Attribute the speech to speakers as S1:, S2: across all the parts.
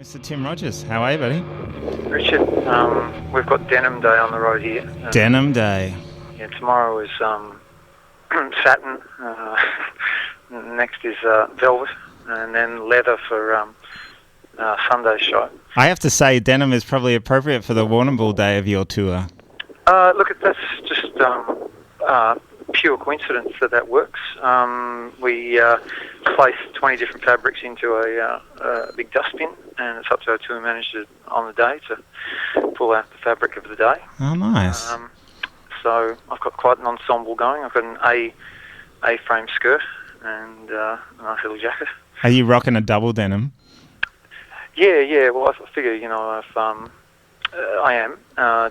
S1: Mr. Tim Rogers, how are you, buddy?
S2: Richard, we've got Denim Day on the road here.
S1: Denim Day.
S2: Yeah, tomorrow is satin. Next is velvet, and then leather for Sunday's show.
S1: I have to say, denim is probably appropriate for the Warrnambool day of your tour.
S2: Look, that's just pure coincidence that works. We place 20 different fabrics into a big dustbin, and it's up to our tour manager on the day to pull out the fabric of the day.
S1: Oh, nice.
S2: So I've got quite an ensemble going. I've got an A-frame skirt and a nice little jacket.
S1: Are you rocking a double denim?
S2: Yeah. Well, I figure, I am.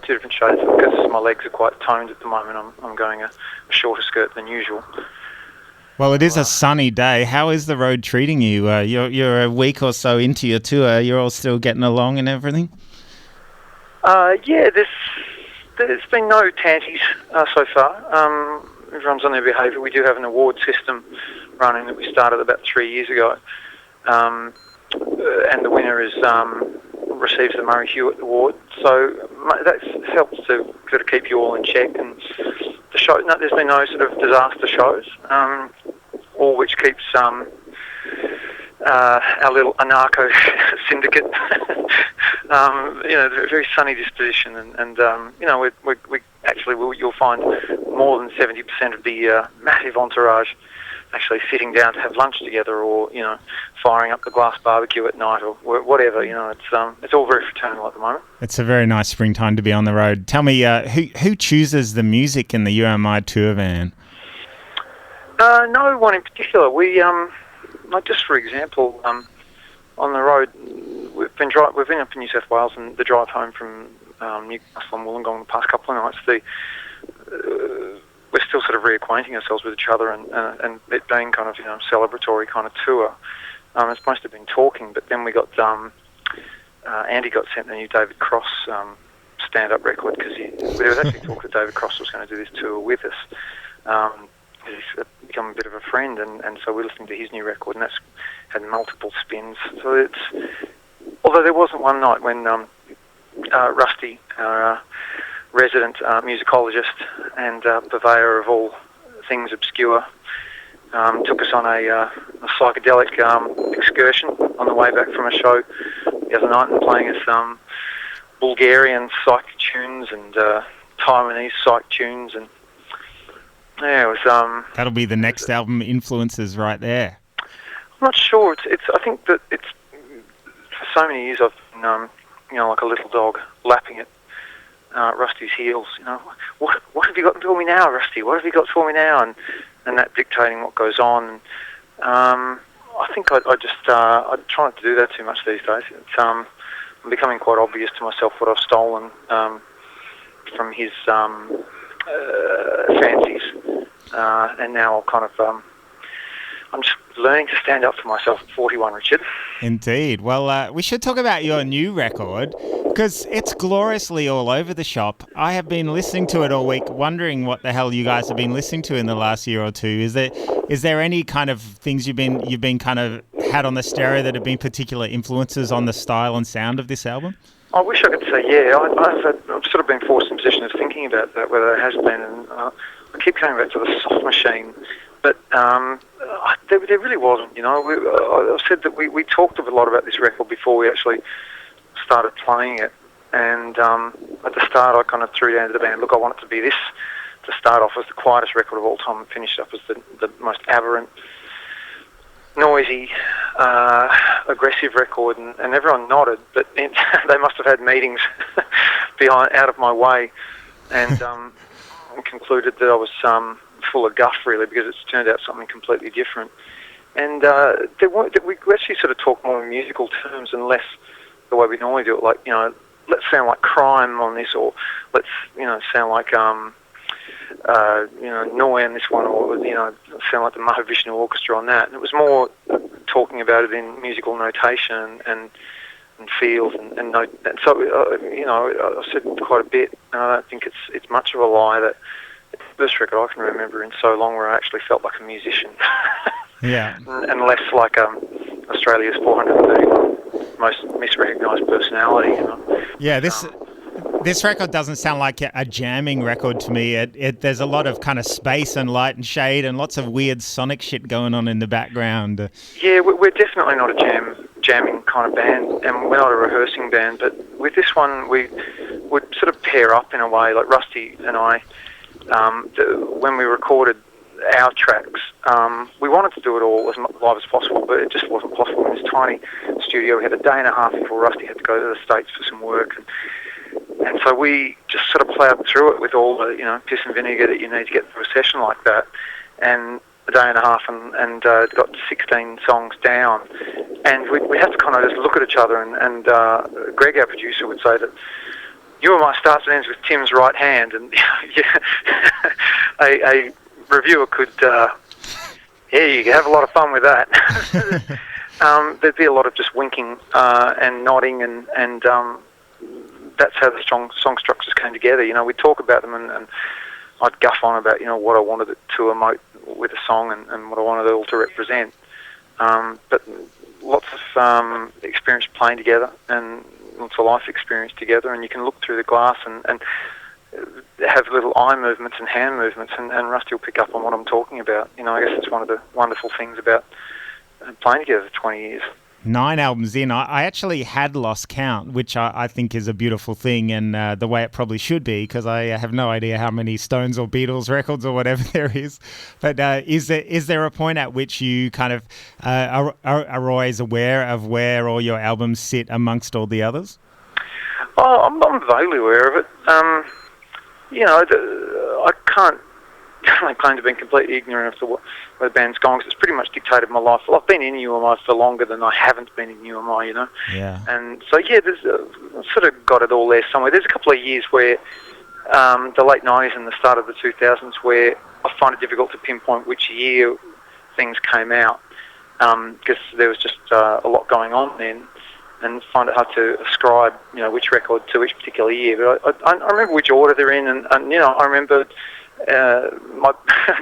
S2: Two different shades because my legs are quite toned at the moment. I'm going a shorter skirt than usual.
S1: Well, it is a sunny day. How is the road treating you? You're a week or so into your tour. You're all still getting along and everything?
S2: Yeah, there's been no tanties so far. Everyone's on their behaviour. We do have an award system running that we started about 3 years ago. And the winner receives the Murray Hewitt Award. So that helps to sort of keep you all in check. And the show, there's been no sort of disaster shows, all which keeps our little anarcho syndicate, very sunny disposition. And we actually you'll find more than 70% of the massive entourage actually sitting down to have lunch together, or firing up the glass barbecue at night, or whatever. It's all very fraternal at the moment.
S1: It's a very nice springtime to be on the road. Tell me, who chooses the music in the UMI tour van?
S2: No one in particular. We just for example, on the road we've been up in New South Wales, and the drive home from Newcastle and Wollongong the past couple of nights, we're still sort of reacquainting ourselves with each other, and it being kind of celebratory kind of tour. It's supposed to have been talking, but then we got Andy got sent the new David Cross stand-up record, because there was actually talk that David Cross was going to do this tour with us. He's become a bit of a friend, and so we're listening to his new record, and that's had multiple spins. So although there wasn't one night when Rusty, our resident musicologist and purveyor of all things obscure, took us on a psychedelic excursion on the way back from a show the other night, and playing us Bulgarian psych tunes and Taiwanese psych tunes, and yeah, it was.
S1: That'll be the next album influences right there.
S2: I'm not sure. I think that it's for so many years I've been, like a little dog lapping at Rusty's heels. What have you got for me now, Rusty? What have you got for me now? And that dictating what goes on. I think I try not to do that too much these days. I'm becoming quite obvious to myself what I've stolen from his fancies, and now I'll kind of I'm just learning to stand up for myself at 41, Richard.
S1: Indeed. Well, we should talk about your new record, because it's gloriously all over the shop. I have been listening to it all week, wondering what the hell you guys have been listening to in the last year or two. Is there any kind of things you've been kind of had on the stereo that have been particular influences on the style and sound of this album?
S2: I wish I could say yeah. I've sort of been forced in a position of thinking about that, whether it has been, and I keep coming back to the Soft Machine. But there really wasn't, I've said that we talked a lot about this record before we actually started playing it. And at the start, I kind of threw down to the band, look, I want it to be this, to start off as the quietest record of all time, and finish up as the most aberrant, noisy, aggressive record. And everyone nodded, but they must have had meetings out of my way, and concluded that I was full of guff, really, because it's turned out something completely different. And we actually sort of talk more in musical terms and less the way we normally do it, like, let's sound like Crime on this, or let's, sound like, Noi on this one, or, sound like the Mahavishnu Orchestra on that. And it was more talking about it in musical notation and feels and note. And so, I've said quite a bit, and I don't think it's much of a lie that it's the first record I can remember in so long where I actually felt like a musician.
S1: Yeah.
S2: And less like a Australia's 431 most misrecognised personality.
S1: Yeah, this record doesn't sound like a jamming record to me. There's a lot of kind of space and light and shade and lots of weird sonic shit going on in the background.
S2: Yeah, we're definitely not a jamming kind of band, and we're not a rehearsing band, but with this one we would sort of pair up in a way, like Rusty and I, when we recorded our tracks, we wanted to do it all as live as possible, but it just wasn't possible in this tiny studio. We had a day and a half before Rusty had to go to the States for some work, and so we just sort of ploughed through it with all the piss and vinegar that you need to get through a session like that, and a day and a half, and got 16 songs down, and we have to kind of just look at each other, and Greg, our producer, would say that You and I starts and ends with Tim's right hand, and a reviewer could, you can have a lot of fun with that. There'd be a lot of just winking and nodding, and that's how the song structures came together. We'd talk about them, and I'd guff on about what I wanted it to emote with a song and what I wanted it all to represent. But lots of experience playing together and lots of life experience together, and you can look through the glass and have little eye movements and hand movements, and Rusty will pick up on what I'm talking about. I guess it's one of the wonderful things about playing together for 20 years.
S1: 9 albums in, I actually had lost count, which I think is a beautiful thing, and the way it probably should be, because I have no idea how many Stones or Beatles records or whatever there is. But is there a point at which you kind of are always aware of where all your albums sit amongst all the others?
S2: Oh, I'm vaguely aware of it. I can't claim to be completely ignorant of where the band's gone, because it's pretty much dictated my life. Well, I've been in UMI for longer than I haven't been in UMI,
S1: Yeah.
S2: And so, there's I've sort of got it all there somewhere. There's a couple of years where, the late 90s and the start of the 2000s, where I find it difficult to pinpoint which year things came out, because there was just a lot going on then, and find it hard to ascribe, which record to which particular year. But I remember which order they're in, and I remember my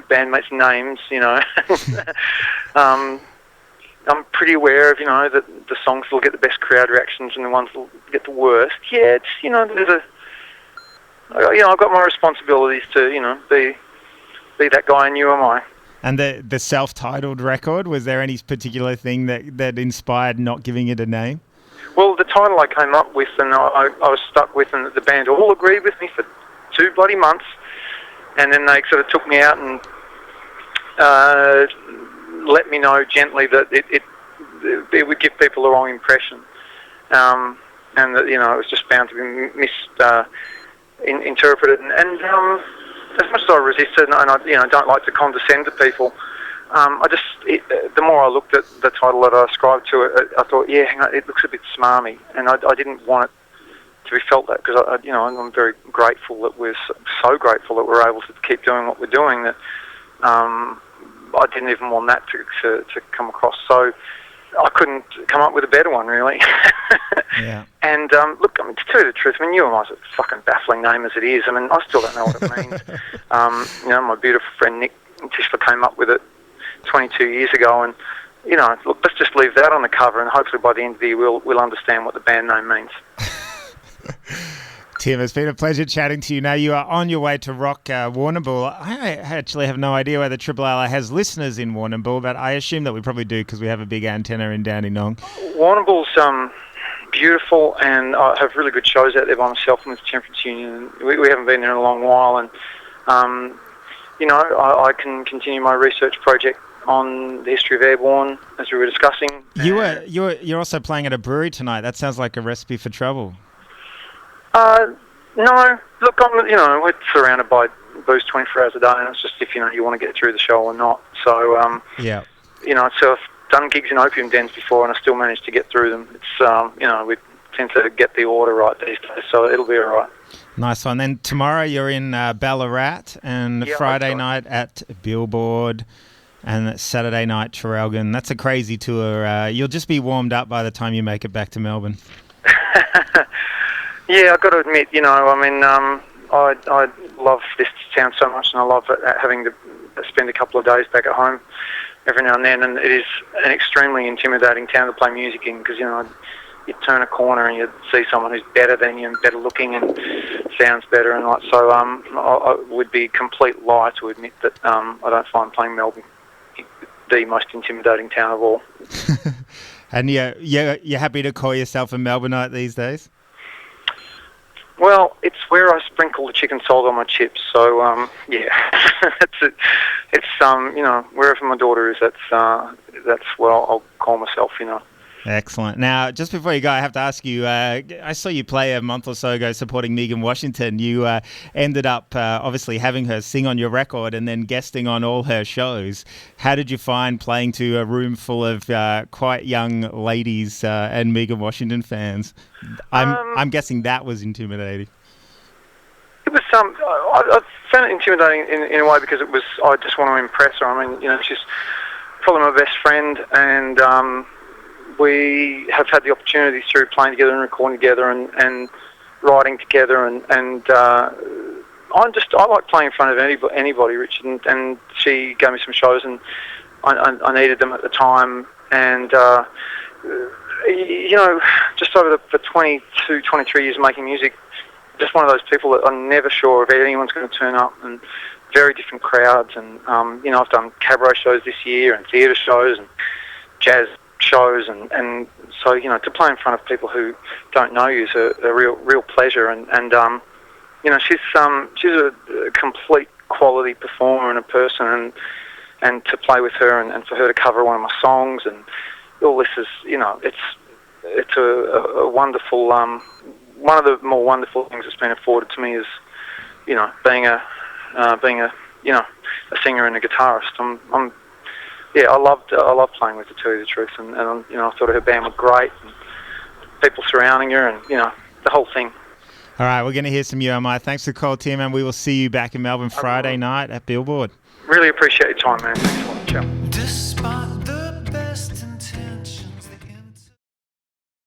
S2: bandmates' names, I'm pretty aware of, that the songs will get the best crowd reactions and the ones will get the worst. Yeah, it's, I've got my responsibilities to, be that guy in UMI.
S1: And the self-titled record, was there any particular thing that inspired not giving it a name?
S2: Well, the title I came up with, and I was stuck with, and the band all agreed with me for 2 bloody months. And then they sort of took me out and let me know gently that it would give people the wrong impression, and that it was just bound to be misinterpreted. And as much as I resisted, and I don't like to condescend to people, the more I looked at the title that I ascribed to it, I thought, hang on, it looks a bit smarmy, and I didn't want it to be felt that, because I'm very grateful that we're so grateful that we're able to keep doing what we're doing, that I didn't even want that to come across. So I couldn't come up with a better one, really.
S1: Yeah. And
S2: look, to tell you the truth, UMI's a fucking baffling name as it is. I still don't know what it means. My beautiful friend Nick Tischler came up with it 22 years ago, and look, let's just leave that on the cover, and hopefully by the end of the year we'll understand what the band name means.
S1: Tim, it's been a pleasure chatting to you. Now, you are on your way to rock Warrnambool. I actually have no idea whether Triple L has listeners in Warrnambool, but I assume that we probably do, because we have a big antenna in Dandenong.
S2: Warrnambool's beautiful, and I have really good shows out there by myself and with the Temperance Union. We haven't been there in a long while, and I can continue my research project on the history of Airborne, as we were discussing.
S1: You're also playing at a brewery tonight. That sounds like a recipe for trouble.
S2: No. Look, we're surrounded by booze 24 hours a day, and it's just if you want to get through the show or not. So
S1: yeah.
S2: So I've done gigs in opium dens before, and I still managed to get through them. It's we tend to get the order right these days, so it'll be all right. Nice
S1: one. Then tomorrow you're in Ballarat, and Friday night at Billboard, and Saturday night Traralgon. That's a crazy tour. You'll just be warmed up by the time you make it back to Melbourne.
S2: Yeah, I've got to admit, I love this town so much, and I love having to spend a couple of days back at home every now and then, and it is an extremely intimidating town to play music in, because, you know, you turn a corner and you see someone who's better than you and better looking and sounds better, and like so. I would be a complete lie to admit that I don't find playing Melbourne the most intimidating town of all.
S1: And you're happy to call yourself a Melbourneite these days?
S2: Well, it's where I sprinkle the chicken salt on my chips. So yeah, it's you know, wherever my daughter is, that's where I'll call myself. You know.
S1: Excellent. Now, just before you go, I have to ask you, I saw you play a month or so ago supporting Megan Washington. You ended up obviously having her sing on your record and then guesting on all her shows. How did you find playing to a room full of quite young ladies and Megan Washington fans? I'm guessing that was intimidating.
S2: It was I found it intimidating in a way, because it was, I just want to impress her. I mean, you know, she's probably my best friend, and we have had the opportunity through playing together and recording together and writing together, and I like playing in front of anybody, Richard, and she gave me some shows, and I needed them at the time, and you know, just over the 22, 23 years of making music, just one of those people that I'm never sure if anyone's going to turn up, and very different crowds, and you know, I've done cabaret shows this year and theatre shows and jazz shows, and so, you know, to play in front of people who don't know you is a real pleasure, and you know, she's a complete quality performer and a person, and to play with her and for her to cover one of my songs, and all this is, you know, it's a wonderful, one of the more wonderful things that's been afforded to me is, you know, being a you know, a singer and a guitarist. Yeah, I love playing with her, to tell you the truth, and you know, I thought her band was great, and people surrounding her, and, you know, the whole thing.
S1: All right, we're going to hear some UMI. Thanks for the call, Tim, and we will see you back in Melbourne Friday night at Billboard.
S2: Really appreciate your time, man. Thanks a lot. Ciao.